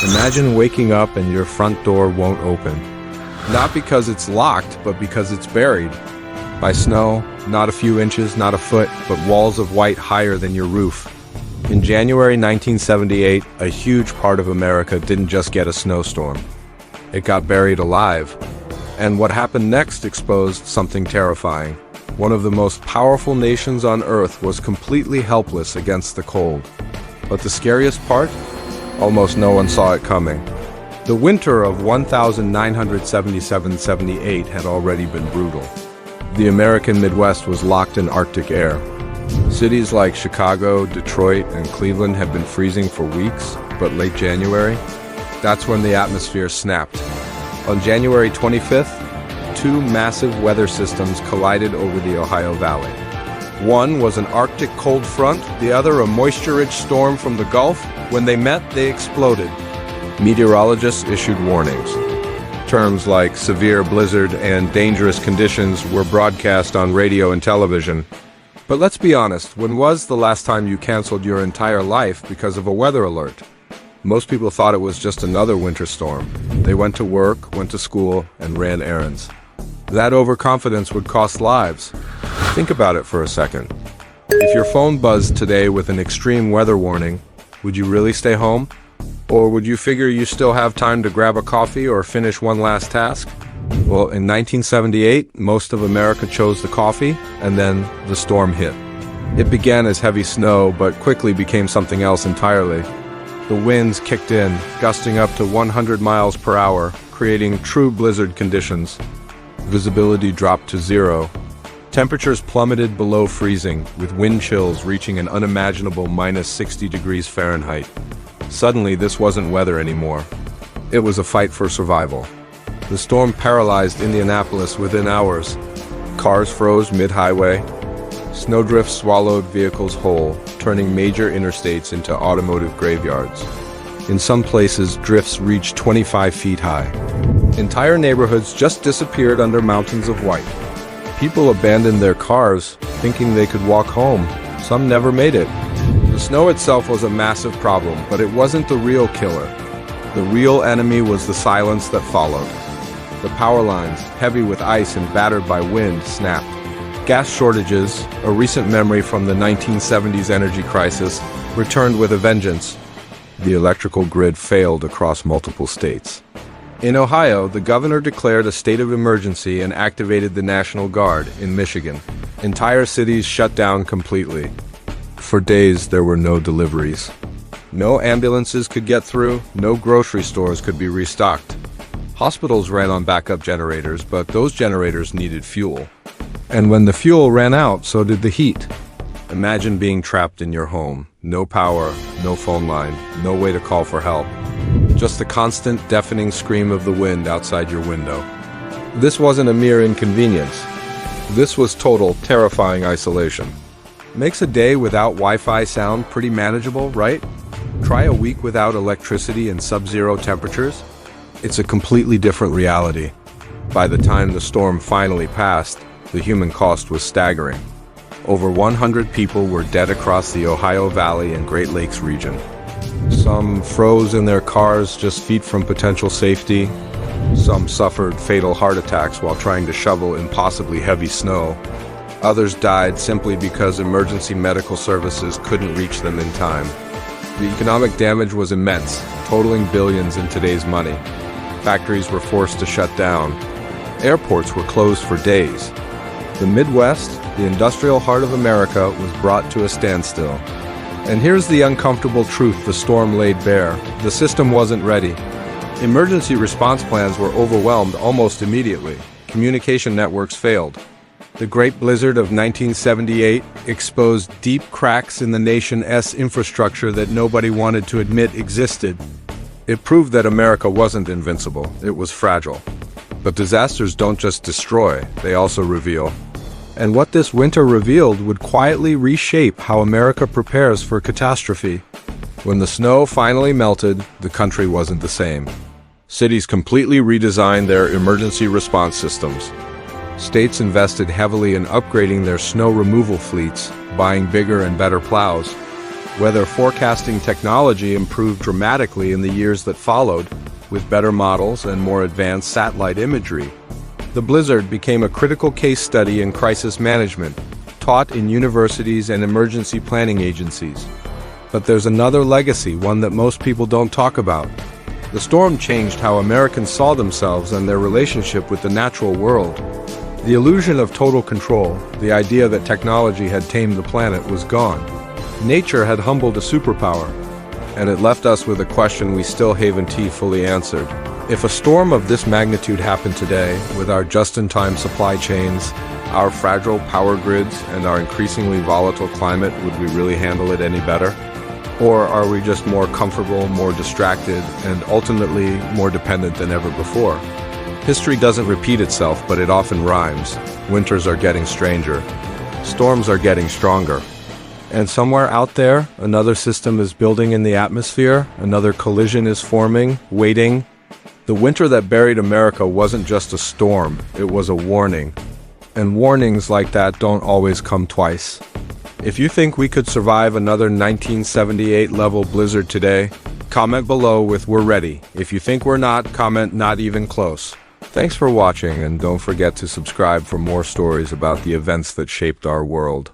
Imagine waking up and your front door won't open. Not because it's locked, but because it's buried by snow, not a few inches, not a foot, but walls of white higher than your roof. In January 1978, a huge part of America didn't just get a snowstorm. It got buried alive. And what happened next exposed something terrifying. One of the most powerful nations on Earth was completely helpless against the cold. But the scariest part? Almost no one saw it coming. The winter of 1977-78 had already been brutal. The American Midwest was locked in Arctic air. Cities like Chicago, Detroit, and Cleveland had been freezing for weeks, but late January, that's when the atmosphere snapped. On January 25th, two massive weather systems collided over the Ohio Valley. One was an Arctic cold front, the other a moisture-rich storm from the Gulf. When they met, they exploded. Meteorologists issued warnings. Terms like severe blizzard and dangerous conditions were broadcast on radio and television. But let's be honest, when was the last time you canceled your entire life because of a weather alert? Most people thought it was just another winter storm. They went to work, went to school, and ran errands. That overconfidence would cost lives. Think about it for a second. If your phone buzzed today with an extreme weather warning, would you really stay home? Or would you figure you still have time to grab a coffee or finish one last task? Well, in 1978, most of America chose the coffee, and then the storm hit. It began as heavy snow, but quickly became something else entirely. The winds kicked in, gusting up to 100 miles per hour, creating true blizzard conditions. Visibility dropped to zero. Temperatures plummeted below freezing, with wind chills reaching an unimaginable minus 60 degrees Fahrenheit. Suddenly, this wasn't weather anymore. It was a fight for survival. The storm paralyzed Indianapolis within hours. Cars froze mid-highway. Snowdrifts swallowed vehicles whole, turning major interstates into automotive graveyards. In some places, drifts reached 25 feet high. Entire neighborhoods just disappeared under mountains of white. People abandoned their cars, thinking they could walk home. Some never made it. The snow itself was a massive problem, but it wasn't the real killer. The real enemy was the silence that followed. The power lines, heavy with ice and battered by wind, snapped. Gas shortages, a recent memory from the 1970s energy crisis, returned with a vengeance. The electrical grid failed across multiple states. In Ohio, the governor declared a state of emergency and activated the National Guard in Michigan. Entire cities shut down completely. For days, there were no deliveries. No ambulances could get through, no grocery stores could be restocked. Hospitals ran on backup generators, but those generators needed fuel. And when the fuel ran out, so did the heat. Imagine being trapped in your home. No power, no phone line, no way to call for help. Just the constant, deafening scream of the wind outside your window. This wasn't a mere inconvenience. This was total, terrifying isolation. Makes a day without Wi-Fi sound pretty manageable, right? Try a week without electricity and sub-zero temperatures. It's a completely different reality. By the time the storm finally passed, the human cost was staggering. Over 100 people were dead across the Ohio Valley and Great Lakes region. Some froze in their cars just feet from potential safety. Some suffered fatal heart attacks while trying to shovel impossibly heavy snow. Others died simply because emergency medical services couldn't reach them in time. The economic damage was immense, totaling billions in today's money. Factories were forced to shut down. Airports were closed for days. The Midwest, the industrial heart of America, was brought to a standstill. And here's the uncomfortable truth the storm laid bare. The system wasn't ready. Emergency response plans were overwhelmed almost immediately. Communication networks failed. The Great Blizzard of 1978 exposed deep cracks in the nation's infrastructure that nobody wanted to admit existed. It proved that America wasn't invincible, it was fragile. But disasters don't just destroy, they also reveal. And what this winter revealed would quietly reshape how America prepares for catastrophe. When the snow finally melted, the country wasn't the same. Cities completely redesigned their emergency response systems. States invested heavily in upgrading their snow removal fleets, buying bigger and better plows. Weather forecasting technology improved dramatically in the years that followed, with better models and more advanced satellite imagery. The blizzard became a critical case study in crisis management, taught in universities and emergency planning agencies. But there's another legacy, one that most people don't talk about. The storm changed how Americans saw themselves and their relationship with the natural world. The illusion of total control, the idea that technology had tamed the planet, was gone. Nature had humbled a superpower, and it left us with a question we still haven't fully answered. If a storm of this magnitude happened today, with our just-in-time supply chains, our fragile power grids, and our increasingly volatile climate, would we really handle it any better? Or are we just more comfortable, more distracted, and ultimately more dependent than ever before? History doesn't repeat itself, but it often rhymes. Winters are getting stranger. Storms are getting stronger. And somewhere out there, another system is building in the atmosphere, another collision is forming, waiting. The winter that buried America wasn't just a storm, it was a warning. And warnings like that don't always come twice. If you think we could survive another 1978 level blizzard today, comment below with "we're ready." If you think we're not, comment "not even close." Thanks for watching, and don't forget to subscribe for more stories about the events that shaped our world.